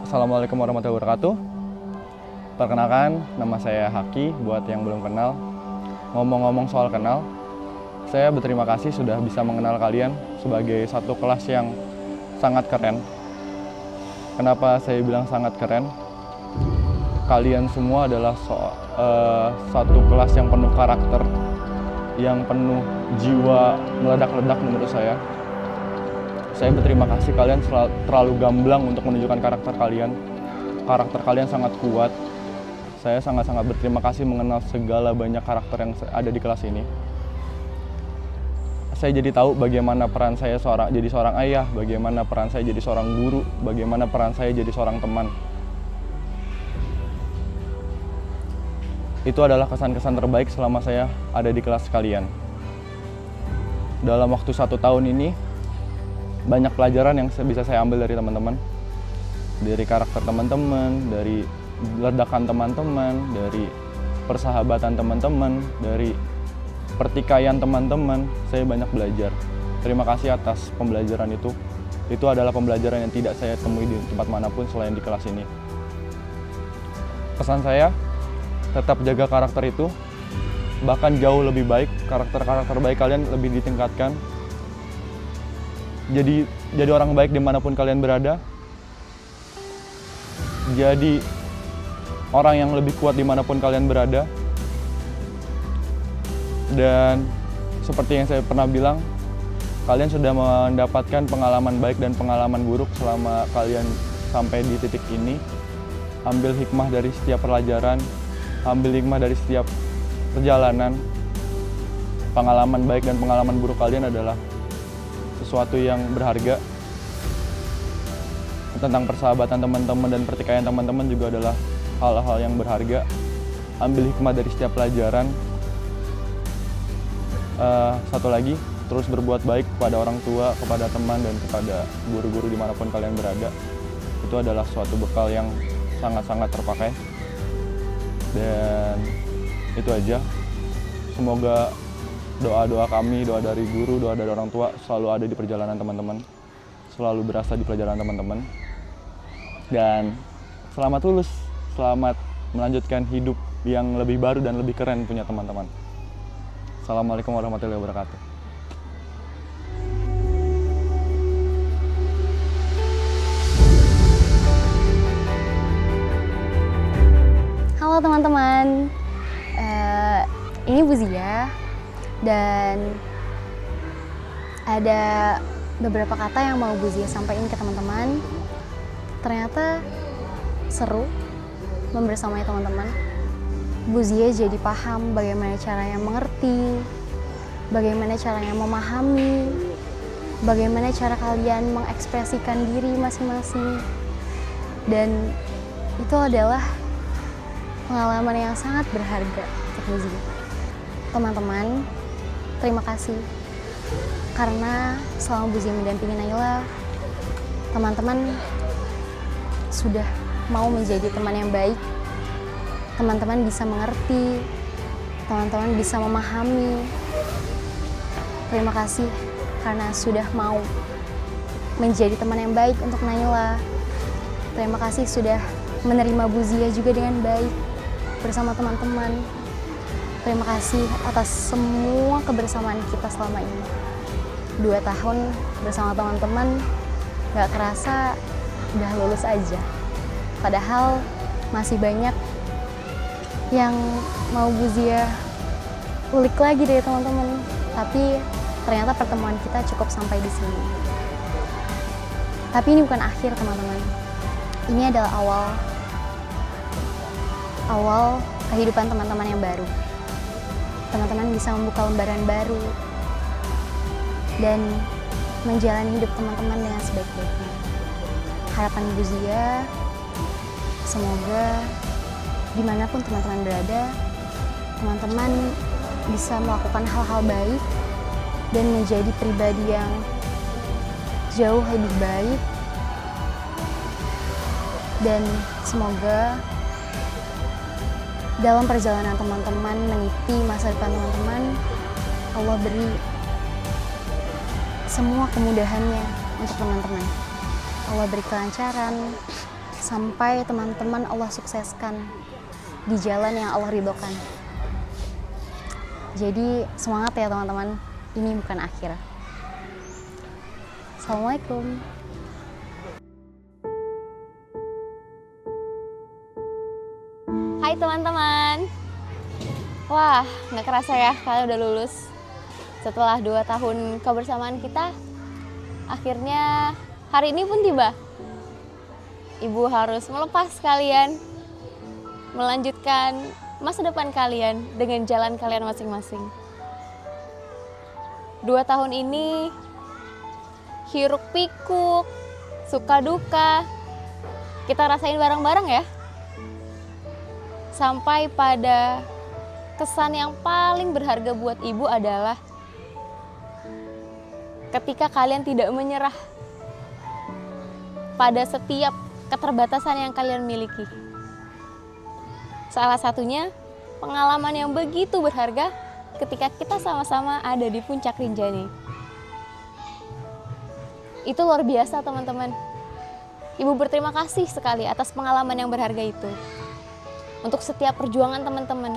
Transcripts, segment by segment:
Assalamualaikum warahmatullahi wabarakatuh. Perkenalkan, nama saya Haki, buat yang belum kenal. Ngomong-ngomong soal kenal, saya berterima kasih sudah bisa mengenal kalian sebagai satu kelas yang sangat keren. Kenapa saya bilang sangat keren? Kalian semua adalah satu kelas yang penuh karakter, yang penuh jiwa meledak-ledak menurut saya. Saya berterima kasih kalian terlalu gamblang untuk menunjukkan karakter kalian. Karakter kalian sangat kuat. Saya sangat-sangat berterima kasih mengenal segala banyak karakter yang ada di kelas ini. Saya jadi tahu bagaimana peran saya jadi seorang ayah, bagaimana peran saya jadi seorang guru, bagaimana peran saya jadi seorang teman. Itu adalah kesan-kesan terbaik selama saya ada di kelas kalian. Dalam waktu 1 tahun ini, banyak pelajaran yang bisa saya ambil dari teman-teman. Dari karakter teman-teman, dari ledakan teman-teman, dari persahabatan teman-teman, dari pertikaian teman-teman. Saya banyak belajar. Terima kasih atas pembelajaran itu. Itu adalah pembelajaran yang tidak saya temui di tempat manapun selain di kelas ini. Pesan saya, tetap jaga karakter itu. Bahkan jauh lebih baik, karakter-karakter baik kalian lebih ditingkatkan. Jadi orang baik dimanapun kalian berada. Jadi orang yang lebih kuat dimanapun kalian berada. Dan seperti yang saya pernah bilang, kalian sudah mendapatkan pengalaman baik dan pengalaman buruk selama kalian sampai di titik ini. Ambil hikmah dari setiap pelajaran, ambil hikmah dari setiap perjalanan. Pengalaman baik dan pengalaman buruk kalian adalah sesuatu yang berharga. Tentang persahabatan teman-teman dan pertikaian teman-teman juga adalah hal-hal yang berharga. Ambil hikmah dari setiap pelajaran. Satu lagi, terus berbuat baik kepada orang tua, kepada teman, dan kepada guru-guru dimanapun kalian berada. Itu adalah suatu bekal yang sangat-sangat terpakai. Dan itu aja. Semoga doa-doa kami, doa dari guru, doa dari orang tua selalu ada di perjalanan teman-teman, selalu berasa di perjalanan teman-teman. Dan selamat lulus, selamat melanjutkan hidup yang lebih baru dan lebih keren punya teman-teman. Assalamualaikum warahmatullahi wabarakatuh. Halo teman-teman, ini Bu Zia. Dan ada beberapa kata yang mau Bu Zia sampaikan ke teman-teman. Ternyata seru membersamai teman-teman. Bu Zia jadi paham bagaimana caranya mengerti, bagaimana caranya memahami, bagaimana cara kalian mengekspresikan diri masing-masing. Dan itu adalah pengalaman yang sangat berharga untuk Bu Zia. Teman-teman, terima kasih karena selama Bu Zia mendampingi Naila, teman-teman sudah mau menjadi teman yang baik. Teman-teman bisa mengerti, teman-teman bisa memahami. Terima kasih karena sudah mau menjadi teman yang baik untuk Naila. Terima kasih sudah menerima Bu Zia juga dengan baik bersama teman-teman. Terima kasih atas semua kebersamaan kita selama ini. 2 tahun bersama teman-teman, gak kerasa udah lulus aja. Padahal masih banyak yang mau Bu Zia ulik lagi dari teman-teman. Tapi ternyata pertemuan kita cukup sampai di sini. Tapi ini bukan akhir teman-teman. Ini adalah awal kehidupan teman-teman yang baru. Teman-teman bisa membuka lembaran baru dan menjalani hidup teman-teman dengan sebaik-baiknya. Harapan Bu Zia, semoga dimanapun teman-teman berada, teman-teman bisa melakukan hal-hal baik dan menjadi pribadi yang jauh lebih baik. Dan semoga dalam perjalanan teman-teman meniti masa depan teman-teman, Allah beri semua kemudahannya untuk teman-teman. Allah beri kelancaran, sampai teman-teman Allah sukseskan di jalan yang Allah ridhokan. Jadi semangat ya teman-teman, ini bukan akhir. Assalamualaikum. Hai teman-teman. Wah, nggak kerasa ya kalian udah lulus. Setelah 2 tahun kebersamaan kita, akhirnya hari ini pun tiba. Ibu harus melepas kalian, melanjutkan masa depan kalian dengan jalan kalian masing-masing. 2 tahun ini, hiruk pikuk, suka duka, kita rasain bareng-bareng ya. Sampai pada kesan yang paling berharga buat ibu adalah ketika kalian tidak menyerah pada setiap keterbatasan yang kalian miliki. Salah satunya pengalaman yang begitu berharga ketika kita sama-sama ada di puncak Rinjani. Itu luar biasa teman-teman. Ibu berterima kasih sekali atas pengalaman yang berharga itu. Untuk setiap perjuangan teman-teman.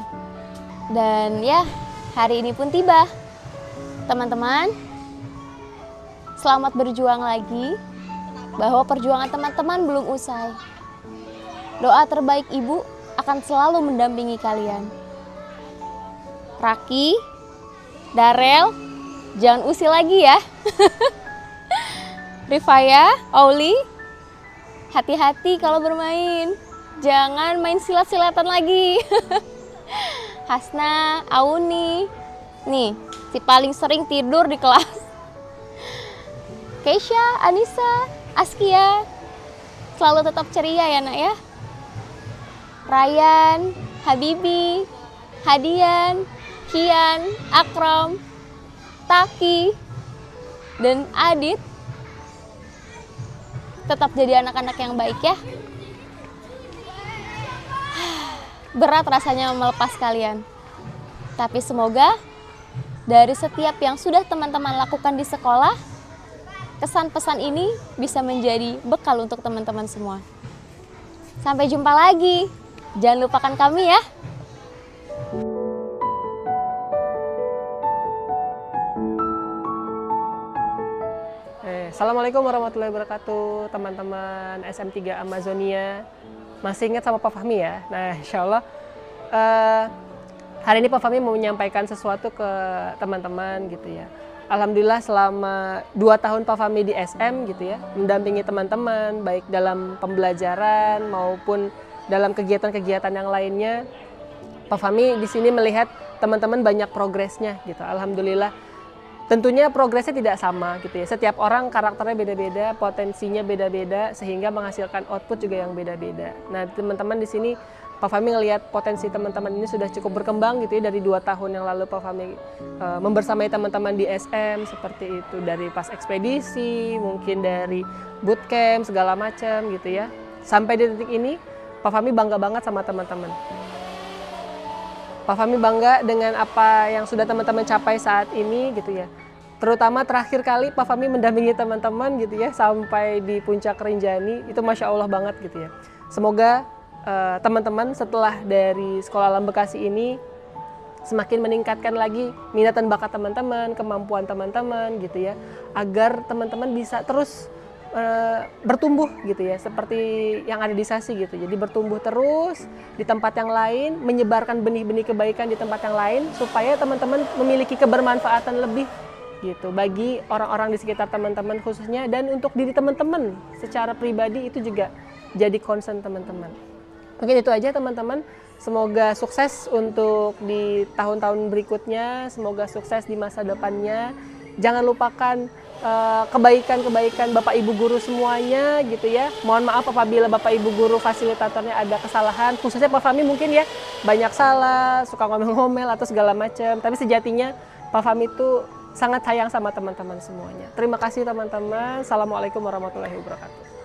Dan ya, hari ini pun tiba. Teman-teman, selamat berjuang lagi, bahwa perjuangan teman-teman belum usai. Doa terbaik ibu akan selalu mendampingi kalian. Raki, Darel, jangan usil lagi ya. Rifaya, Auli, hati-hati kalau bermain. Jangan main silat-silatan lagi. Hasna, Auni, nih si paling sering tidur di kelas. Keisha, Anissa, Askia, selalu tetap ceria ya nak ya. Ryan, Habibi, Hadian, Kian, Akram, Taki, dan Adit tetap jadi anak-anak yang baik ya. Berat rasanya melepas kalian. Tapi semoga dari setiap yang sudah teman-teman lakukan di sekolah, kesan pesan ini bisa menjadi bekal untuk teman-teman semua. Sampai jumpa lagi. Jangan lupakan kami ya. Assalamualaikum warahmatullahi wabarakatuh, teman-teman SM3 Amazonia. Masih ingat sama Pak Fahmi ya? Nah, insya Allah hari ini Pak Fahmi mau menyampaikan sesuatu ke teman-teman gitu ya. Alhamdulillah selama 2 tahun Pak Fahmi di SM gitu ya, mendampingi teman-teman baik dalam pembelajaran maupun dalam kegiatan-kegiatan yang lainnya. Pak Fahmi di sini melihat teman-teman banyak progresnya gitu. Alhamdulillah. Tentunya progresnya tidak sama gitu ya. Setiap orang karakternya beda-beda, potensinya beda-beda, sehingga menghasilkan output juga yang beda-beda. Nah, teman-teman di sini Pak Fahmi ngelihat potensi teman-teman ini sudah cukup berkembang gitu ya. Dari 2 tahun yang lalu Pak Fahmi membersamai teman-teman di SM seperti itu, dari pas ekspedisi, mungkin dari bootcamp segala macam gitu ya. Sampai di titik ini Pak Fahmi bangga banget sama teman-teman. Pak Fahmi bangga dengan apa yang sudah teman-teman capai saat ini gitu ya. Terutama terakhir kali Pak Fahmi mendampingi teman-teman gitu ya sampai di puncak Rinjani, itu Masya Allah banget gitu ya. Semoga teman-teman setelah dari Sekolah Alam Bekasi ini semakin meningkatkan lagi minat dan bakat teman-teman, kemampuan teman-teman gitu ya, agar teman-teman bisa terus bertumbuh gitu ya, seperti yang ada di Sasi gitu. Jadi bertumbuh terus di tempat yang lain, menyebarkan benih-benih kebaikan di tempat yang lain supaya teman-teman memiliki kebermanfaatan lebih gitu bagi orang-orang di sekitar teman-teman khususnya, dan untuk diri teman-teman secara pribadi itu juga jadi concern teman-teman. Mungkin itu aja teman-teman. Semoga sukses untuk di tahun-tahun berikutnya, semoga sukses di masa depannya. Jangan lupakan kebaikan-kebaikan Bapak Ibu Guru semuanya gitu ya. Mohon maaf apabila Bapak Ibu Guru fasilitatornya ada kesalahan, khususnya Pak Fahmi mungkin ya banyak salah, suka ngomel-ngomel atau segala macam. Tapi sejatinya Pak Fahmi itu sangat sayang sama teman-teman semuanya. Terima kasih teman-teman. Assalamualaikum warahmatullahi wabarakatuh.